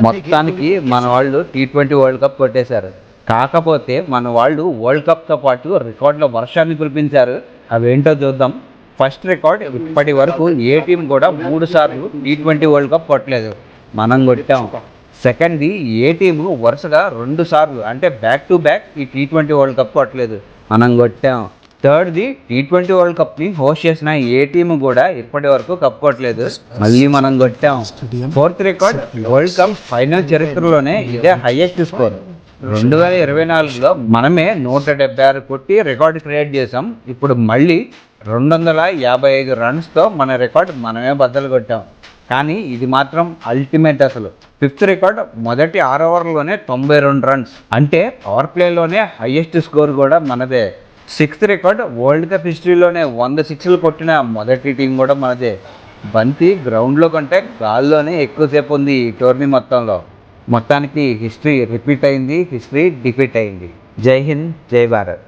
మొత్తానికి మన వాళ్ళు T20 వరల్డ్ కప్ కొట్టేశారు. కాకపోతే మన వాళ్ళు వరల్డ్ కప్తో పాటు రికార్డుల వర్షాన్ని కురిపించారు. అవేంటో చూద్దాం. ఫస్ట్ రికార్డ్ ఇప్పటి వరకు ఏ టీం కూడా 3 సార్లు T20 వరల్డ్ కప్ కొట్టలేదు, మనం కొట్టాం. సెకండ్ది ఏ టీము వరుసగా 2 సార్లు అంటే బ్యాక్ టు బ్యాక్ ఈ T20 వరల్డ్ కప్ కొట్టలేదు, మనం కొట్టాం. థర్డ్ది T20 వరల్డ్ కప్ని హోస్ట్ చేసిన ఏ టీము కూడా ఇప్పటి వరకు కప్ కొట్టలేదు, మళ్ళీ మనం కొట్టాం. Fourth record world cup final చరిత్రలోనే ఇదే హైయెస్ట్ స్కోర్. 2024లో మనమే 176 కొట్టి రికార్డు క్రియేట్ చేసాం. ఇప్పుడు మళ్ళీ 255 రన్స్తో మన రికార్డ్ మనమే బద్దలు కొట్టాం. కానీ ఇది మాత్రం అల్టిమేట్ అసలు. ఫిఫ్త్ రికార్డ్ మొదటి 6 ఓవర్లోనే 92 రన్స్, అంటే పవర్ ప్లేలోనే హైయెస్ట్ స్కోర్ కూడా మనదే. సిక్స్త్ రికార్డ్ వరల్డ్ కప్ హిస్టరీలోనే 100 సిక్స్లు కొట్టిన మొదటి టీం కూడా మనదే. బంతి గ్రౌండ్లో కంటే గాల్లోనే ఎక్కువసేపు ఉంది ఈ టోర్నీ మొత్తంలో. మొత్తానికి హిస్టరీ రిపీట్ అయింది, హిస్టరీ డిఫీట్ అయింది. జై హింద్, జై భారత్.